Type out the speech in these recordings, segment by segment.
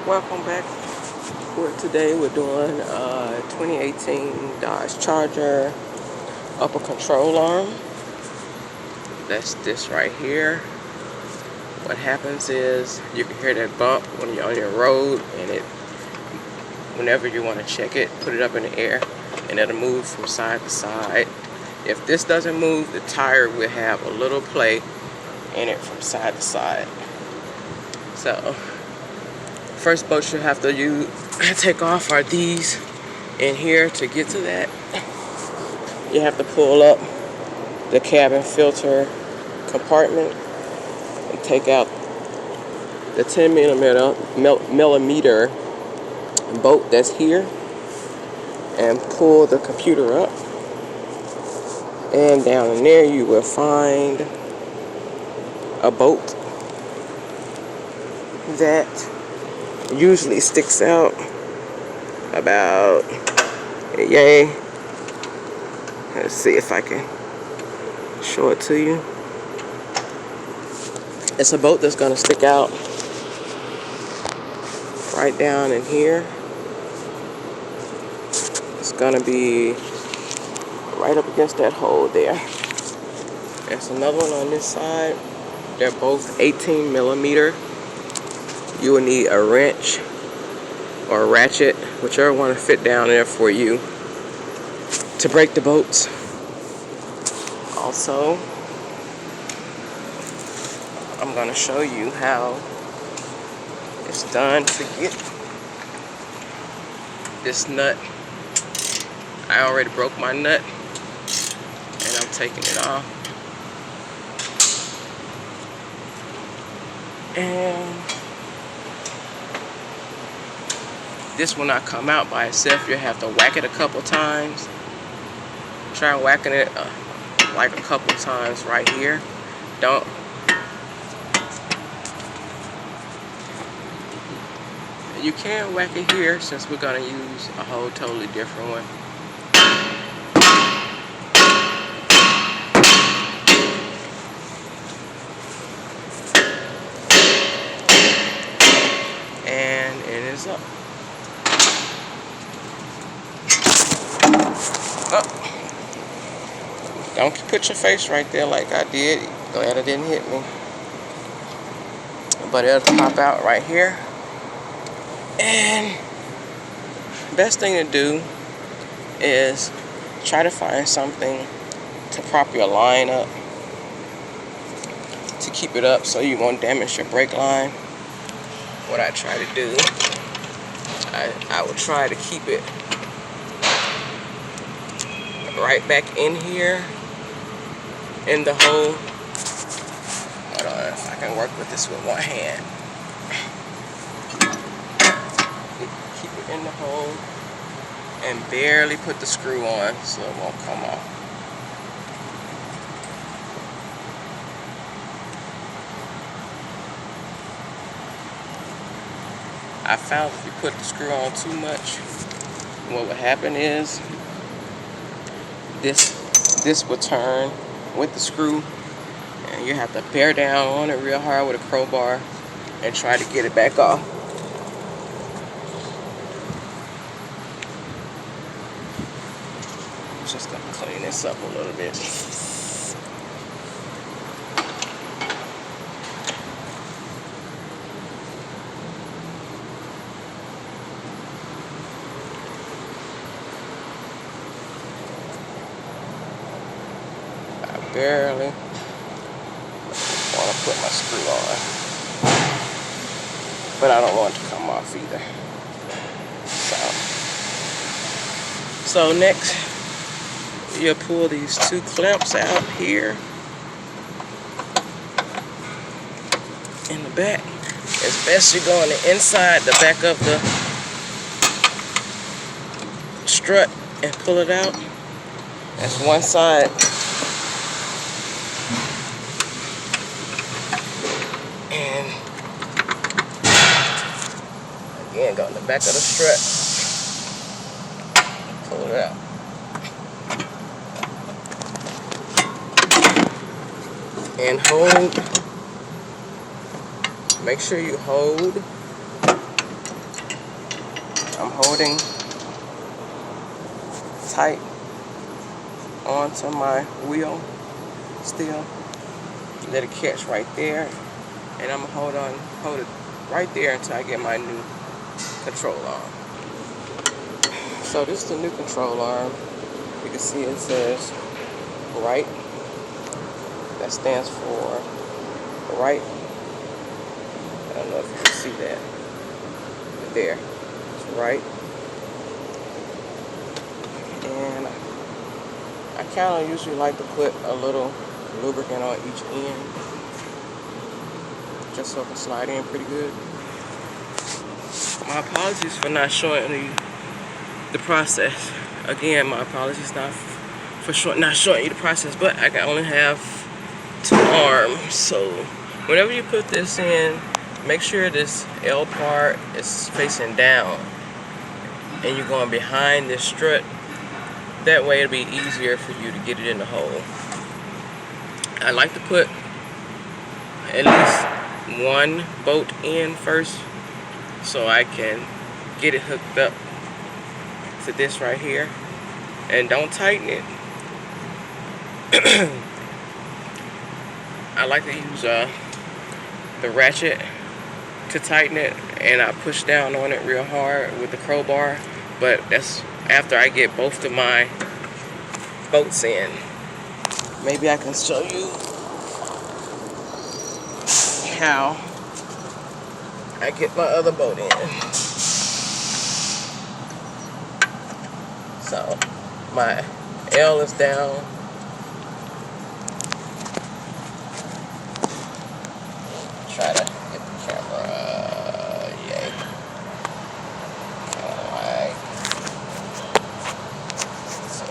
Welcome back. For today, we're doing 2018 Dodge Charger upper control arm. That's this right here. What happens is you can hear that bump when you're on your road, and whenever you want to check it, put it up in the air, and it'll move from side to side. If this doesn't move, the tire will have a little play in it from side to side. So, first bolts you have to take off are these in here. To get to that, you have to pull up the cabin filter compartment and take out the 10 millimeter bolt that's here and pull the computer up. And down in there you will find a bolt that usually sticks out about yay. Let's see if I can show it to you. It's a bolt that's going to stick out right down in here. It's going to be right up against that hole there. There's another one on this side. They're both 18 millimeter. You will need a wrench or a ratchet, whichever one to fit down there for you, to break the bolts. Also, I'm going to show you how it's done to get this nut. I already broke my nut and I'm taking it off. And this will not come out by itself. You'll have to whack it a couple times. Try whacking it like a couple times right here. You can whack it here, since we're going to use a whole totally different one. And it is up. Don't put your face right there like I did. Glad it didn't hit me. But it'll pop out right here. And best thing to do is try to find something to prop your line up, to keep it up so you won't damage your brake line. What I try to do, I will try to keep it right back in here in the hole. Hold on, if I can work with this with one hand. Keep it in the hole and barely put the screw on so it won't come off. I found if you put the screw on too much, what would happen is this will turn with the screw, and you have to bear down on it real hard with a crowbar and try to get it back off. I'm just gonna clean this up a little bit. Barely want to put my screw on, but I don't want it to come off either. So next, you'll pull these two clamps out here in the back. It's best you go on the inside, the back of the strut, and pull it out. That's one side. Again, go in the back of the strut, pull it out. And hold. Make sure you hold I'm holding tight onto my wheel still. Let it catch right there, and I'm gonna hold it right there until I get my new control arm. So this is the new control arm. You can see it says right. That stands for right. I don't know if you can see that. But there, it's right. And I kind of usually like to put a little lubricant on each end, just so it can slide in pretty good. My apologies for not showing you the process. Again, my apologies not showing you the process, but I can only have 2 arms. So whenever you put this in, make sure this L part is facing down and you're going behind this strut. That way it'll be easier for you to get it in the hole. I like to put at least 1 bolt in first so I can get it hooked up to this right here, and don't tighten it. I like to use the ratchet to tighten it, and I push down on it real hard with the crowbar, but that's after I get both of my bolts in. Maybe I can show you how I get my other bolt in. So my L is down. Try to get the camera, yay. Alright. So,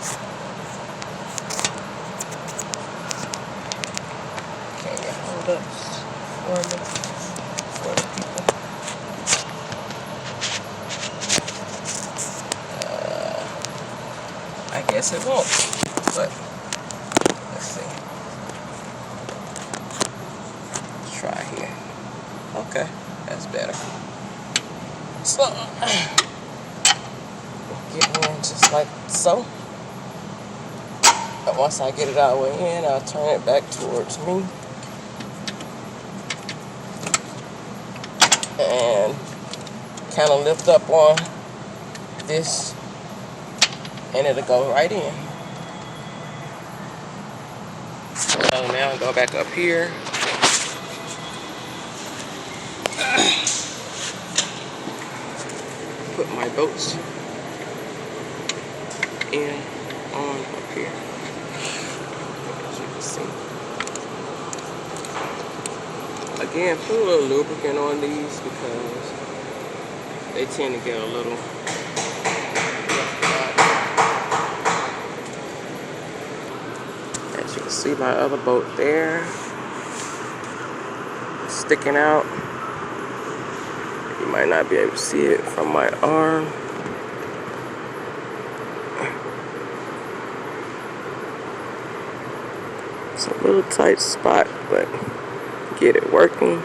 can you hold up for me? For the people. I guess it won't, but let's see. Let's try here. Okay, that's better. So, get in just like so. And once I get it all the way in, I'll turn it back towards me. And kind of lift up on this, and it'll go right in. So now go back up here. Put my bolts in on up here, as you can see. Again, put a little lubricant on these because they tend to get a little as you can see, my other bolt there sticking out. You might not be able to see it from my arm. It's a little tight spot, but get it working.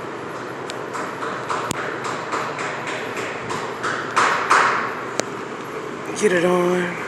Get it on.